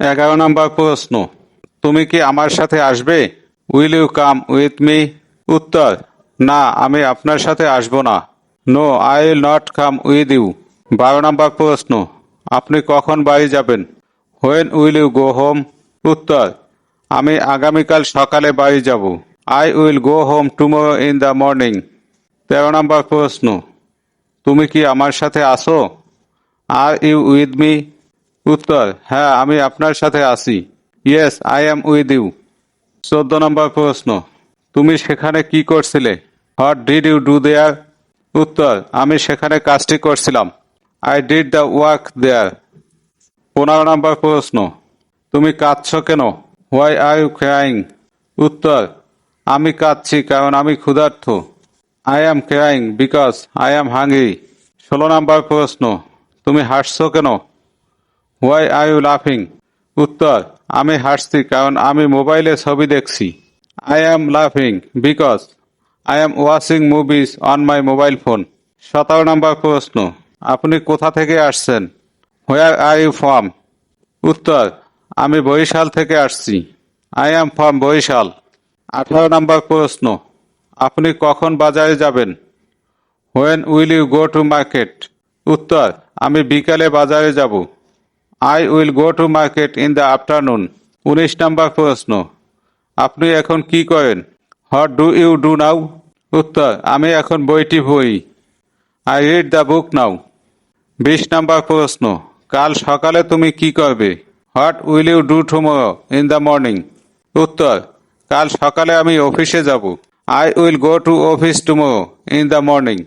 11 নম্বর প্রশ্ন, তুমি কি আমার সাথে আসবে? Will you come with me? উত্তর, না, আমি আপনার সাথে আসব না। No, I will not come with you. 12 নম্বর প্রশ্ন, আপনি কখন বাড়ি যাবেন? When will you go home? উত্তর, আমি আগামীকাল সকালে বাড়ি যাব। I will go home tomorrow in the morning. 13 নম্বর প্রশ্ন, তুমি কি আমার সাথে আসো? Are you with me? উত্তর, হ্যাঁ, আমি আপনার সাথে আছি। Yes, I am with you. 14 নম্বর প্রশ্ন, তুমি সেখানে কি করছিলে? What did you do there? উত্তর, আমি সেখানে কাজটি করছিলাম। I did the work there. 15 নম্বর প্রশ্ন, তুমি কাঁদছো কেন? Why are you crying? উত্তর, আমি কাঁদছি কারণ আমি ক্ষুধার্ত। I am crying because I am hungry. 16 নম্বর প্রশ্ন, তুমি হাসছো কেন? হোয়াই আর ইউ লাফিং? উত্তর, আমি হাসছি কারণ আমি মোবাইলে ছবি দেখছি। আই অ্যাম লাফিং because I am watching movies on my mobile phone. 17 number প্রশ্ন, আপনি কোথা থেকে আসছেন? Where are you from? উত্তর, আমি বরিশাল থেকে আসছি। I am from Barishal. 18 number প্রশ্ন, আপনি কখন বাজারে যাবেন? When will you go to market? উত্তর, আমি বিকালে বাজারে যাব। I will go to market in the afternoon. 19 number প্রশ্ন, আপনি এখন কি করেন? What do you do now? উত্তর, আমি এখন বইটি পড়ি। I read the book now. 20 number প্রশ্ন, কাল সকালে তুমি কি করবে? What will you do tomorrow in the morning? উত্তর, কাল সকালে আমি অফিসে যাব। I will go to office tomorrow in the morning.